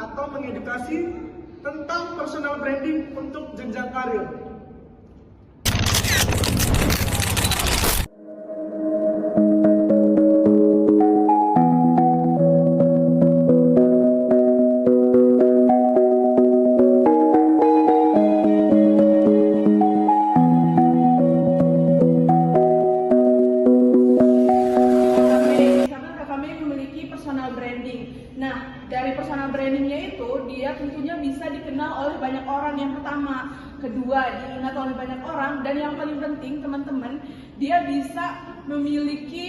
atau mengedukasi tentang personal branding untuk jenjang karir. Nah, dari personal brandingnya itu, dia tentunya bisa dikenal oleh banyak orang yang pertama, kedua diingat oleh banyak orang, dan yang paling penting teman-teman, dia bisa memiliki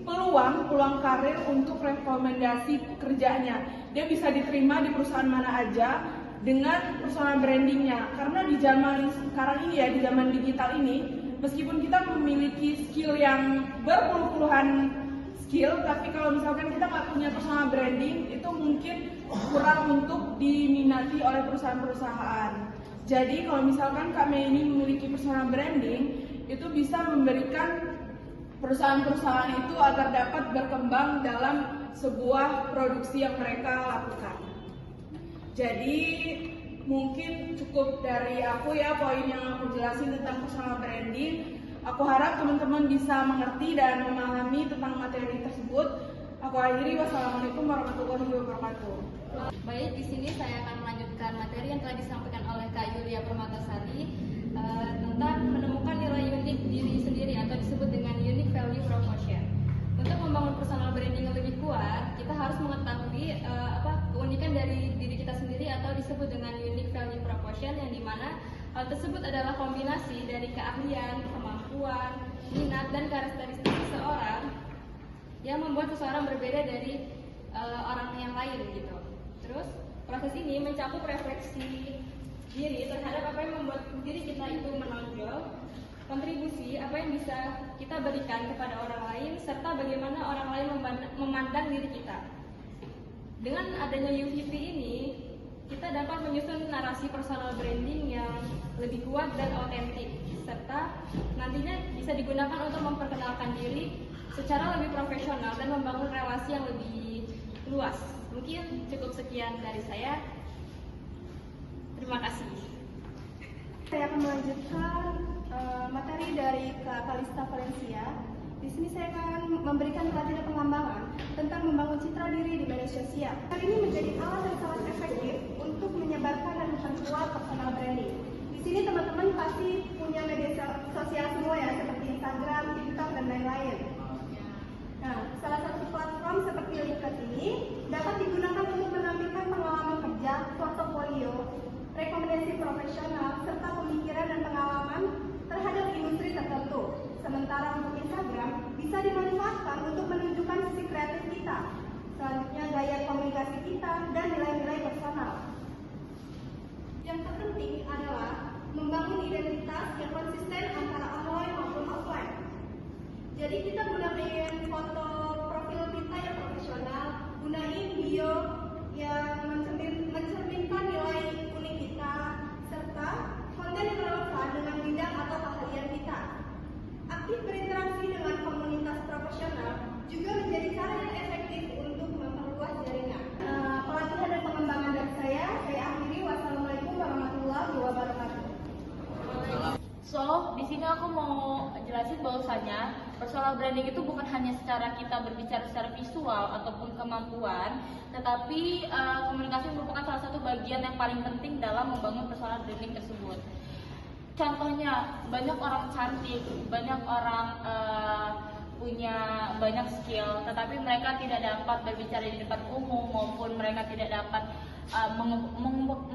peluang karir untuk rekomendasi kerjanya. Dia bisa diterima di perusahaan mana aja dengan personal brandingnya. Karena di zaman sekarang ini ya, di zaman digital ini, meskipun kita memiliki skill yang berpuluh-puluhan skill, tapi kalau misalkan kita nggak punya personal branding, itu mungkin kurang untuk diminati oleh perusahaan-perusahaan. Jadi kalau misalkan kami ini memiliki personal branding, itu bisa memberikan perusahaan-perusahaan itu agar dapat berkembang dalam sebuah produksi yang mereka lakukan. Jadi mungkin cukup dari aku ya, poin yang aku jelasin tentang personal branding. Aku harap teman-teman bisa mengerti dan memahami tentang materi tersebut. Aku akhiri, wassalamualaikum warahmatullahi wabarakatuh. Baik, di sini saya akan melanjutkan materi yang telah disampaikan oleh Kak Yulia Permatasari tentang menemukan nilai unik diri sendiri atau disebut dengan unique value proposition. Untuk membangun personal branding yang lebih kuat, kita harus mengetahui keunikan dari diri kita sendiri atau disebut dengan unique value proposition, yang dimana hal tersebut adalah kombinasi dari keahlian, kemampuan, minat, dan karakteristik seseorang yang membuat seseorang berbeda dari orang yang lain gitu. Terus proses ini mencakup refleksi diri terhadap apa yang membuat diri kita itu menonjol, kontribusi apa yang bisa kita berikan kepada orang lain, serta bagaimana orang lain memandang diri kita. Dengan adanya UVP ini, kita dapat menyusun narasi personal branding yang lebih kuat dan otentik, serta nantinya bisa digunakan untuk memperkenalkan diri secara lebih profesional dan membangun relasi yang lebih luas. Mungkin cukup sekian dari saya. Terima kasih. Saya akan melanjutkan materi dari Kak Kalista Valencia. Di sini saya akan memberikan pelatihan pengembangan tentang membangun citra diri di media sosial. Hal ini menjadi alat yang sangat efektif untuk menyebarkan dan memperkuat personal branding. Di sini teman-teman pasti punya media sosial semua ya, seperti Instagram, TikTok, dan lain-lain. Nah, salah satu platform seperti LinkedIn ini dapat digunakan untuk menampilkan pengalaman kerja, portofolio, rekomendasi profesional, serta pemikiran dan pengalaman terhadap industri tertentu. Sementara untuk Instagram bisa dimanfaatkan untuk menunjukkan sisi kreatif kita, selanjutnya gaya komunikasi kita, dan nilai-nilai personal. Yang terpenting adalah membangun identitas yang konsisten antara online maupun offline. Jadi kita gunakan foto profil kita yang profesional, gunain bio yang mencerminkan nilai unik kita, serta konten yang relevan dengan bidang atau keahlian kita. Aktif berinteraksi dengan komunitas profesional juga menjadi cara yang efektif untuk memperluas jaringan. Pelatihan dan pengembangan dari saya akhiri. Wassalamualaikum warahmatullahi wabarakatuh. So, di sini aku mau jelasin bahwasanya personal branding itu bukan hanya secara kita berbicara secara visual ataupun kemampuan, tetapi komunikasi merupakan salah satu bagian yang paling penting dalam membangun personal branding tersebut. Contohnya, banyak orang cantik, banyak orang punya banyak skill, tetapi mereka tidak dapat berbicara di depan umum maupun mereka tidak dapat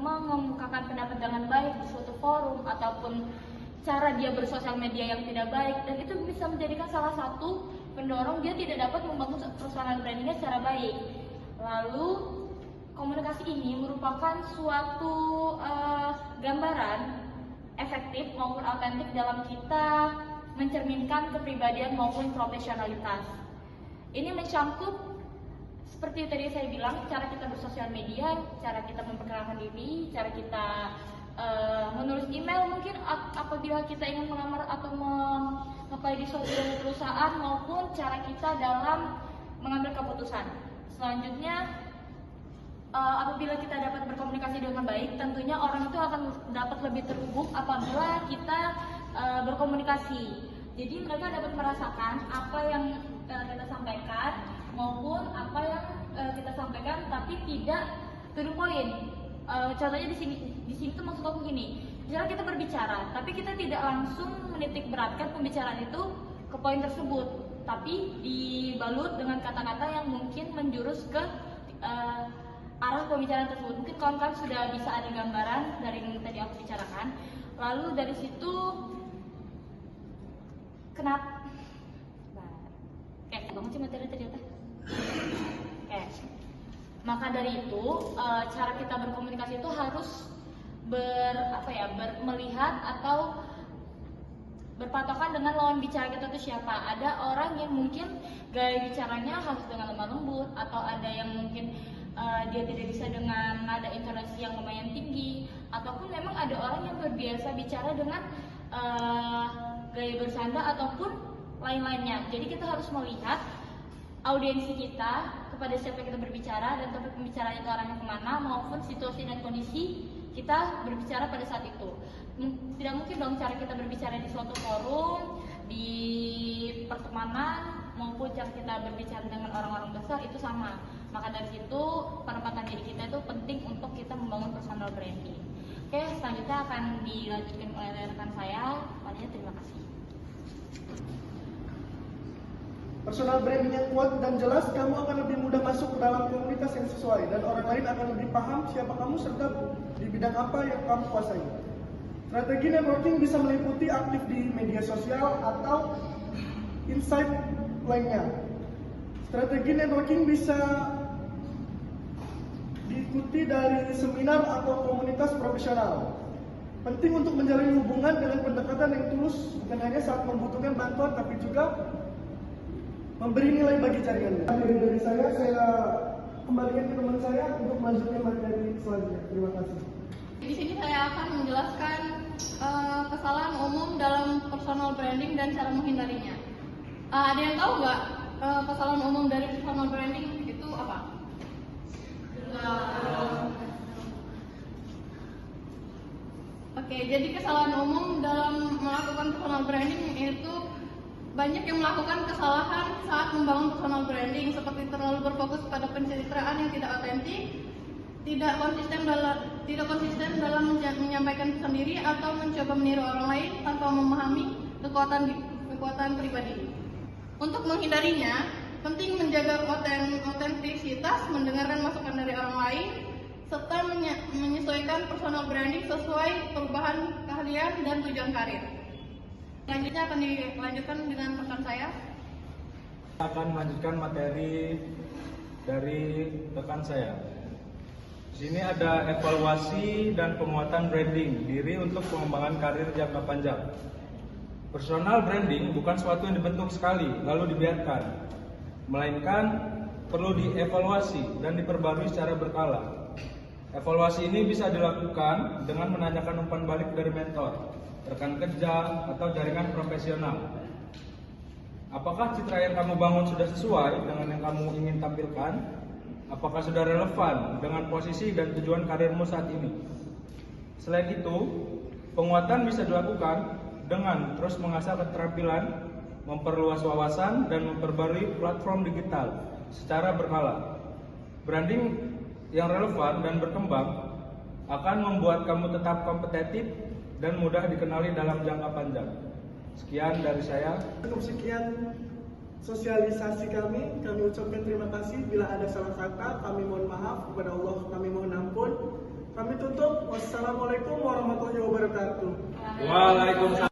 mengemukakan pendapat dengan baik di suatu forum ataupun cara dia bersosial media yang tidak baik, dan itu bisa menjadikan salah satu pendorong dia tidak dapat membangun personal brandingnya secara baik. Lalu komunikasi ini merupakan suatu gambaran efektif maupun autentik dalam kita mencerminkan kepribadian maupun profesionalitas. Ini mencakup seperti tadi saya bilang, cara kita bersosial media, cara kita memperkenalkan diri, cara kita menulis email mungkin apabila kita ingin melamar atau mengapply di suatu perusahaan, maupun cara kita dalam mengambil keputusan. Selanjutnya apabila kita dapat berkomunikasi dengan baik, tentunya orang itu akan dapat lebih terhubung apabila kita berkomunikasi. Jadi mereka dapat merasakan apa yang kita sampaikan maupun apa yang kita sampaikan, tapi tidak to the point. Contohnya di sini tuh maksud aku gini, misalnya kita berbicara, tapi kita tidak langsung menitik beratkan pembicaraan itu ke poin tersebut, tapi dibalut dengan kata-kata yang mungkin menjurus ke arah pembicaraan tersebut. Mungkin kawan-kawan sudah bisa ada gambaran dari yang tadi aku bicarakan. Lalu dari situ kenapa? Banget sih materi ternyata. Maka dari itu cara kita berkomunikasi itu harus melihat atau berpatokan dengan lawan bicara kita itu siapa. Ada orang yang mungkin gaya bicaranya harus dengan lemah lembut, atau ada yang mungkin dia tidak bisa dengan nada intonasi yang lumayan tinggi, ataupun memang ada orang yang terbiasa bicara dengan gaya bersanda ataupun lain-lainnya. Jadi kita harus melihat audiensi kita, kepada siapa kita berbicara, dan topik pembicaraan itu arahnya kemana, maupun situasi dan kondisi kita berbicara pada saat itu. Tidak mungkin dong cara kita berbicara di suatu forum, di pertemanan, maupun cara kita berbicara dengan orang-orang besar itu sama. Maka dari situ penempatan diri kita itu penting untuk kita membangun personal branding. Oke, selanjutnya akan dilanjutkan oleh rekan saya. Padahal terima kasih. Personal branding yang kuat dan jelas, kamu akan lebih mudah masuk ke dalam komunitas yang sesuai, dan orang lain akan lebih paham siapa kamu serta di bidang apa yang kamu kuasai. Strategi networking bisa meliputi aktif di media sosial atau insight lainnya. Strategi networking bisa diikuti dari seminar atau komunitas profesional. Penting untuk menjalin hubungan dengan pendekatan yang tulus, bukan hanya saat membutuhkan bantuan, tapi juga memberi nilai bagi jaringannya. Dari saya kembalikan ke teman saya untuk melanjutkan materi selanjutnya. Terima kasih. Di sini saya akan menjelaskan kesalahan umum dalam personal branding dan cara menghindarinya. Ada yang tahu nggak kesalahan umum dari personal branding itu apa? Oke, jadi kesalahan umum dalam melakukan personal branding itu banyak yang melakukan kesalahan saat membangun personal branding, seperti terlalu berfokus pada pencitraan yang tidak otentik, tidak konsisten dalam menyampaikan pesan diri, atau mencoba meniru orang lain tanpa memahami kekuatan pribadi. Untuk menghindarinya, penting menjaga otentisitas, mendengarkan masukan dari orang lain, serta menyesuaikan personal branding sesuai perubahan keahlian dan tujuan karir. Selanjutnya akan dilanjutkan dengan rekan saya. Akan melanjutkan materi dari rekan saya. Di sini ada evaluasi dan penguatan branding diri untuk pengembangan karir jangka panjang. Personal branding bukan sesuatu yang dibentuk sekali lalu dibiarkan, melainkan perlu dievaluasi dan diperbarui secara berkala. Evaluasi ini bisa dilakukan dengan menanyakan umpan balik dari mentor, rekan kerja, atau jaringan profesional. Apakah citra yang kamu bangun sudah sesuai dengan yang kamu ingin tampilkan? Apakah sudah relevan dengan posisi dan tujuan karirmu saat ini? Selain itu, penguatan bisa dilakukan dengan terus mengasah keterampilan, memperluas wawasan, dan memperbarui platform digital secara berkala. Branding yang relevan dan berkembang akan membuat kamu tetap kompetitif dan mudah dikenali dalam jangka panjang. Sekian dari saya. Cukup sekian sosialisasi kami ucapkan terima kasih. Bila ada salah kata, kami mohon maaf. Kepada Allah kami mohon ampun. Kami tutup. Wassalamualaikum warahmatullahi wabarakatuh. Waalaikumsalam.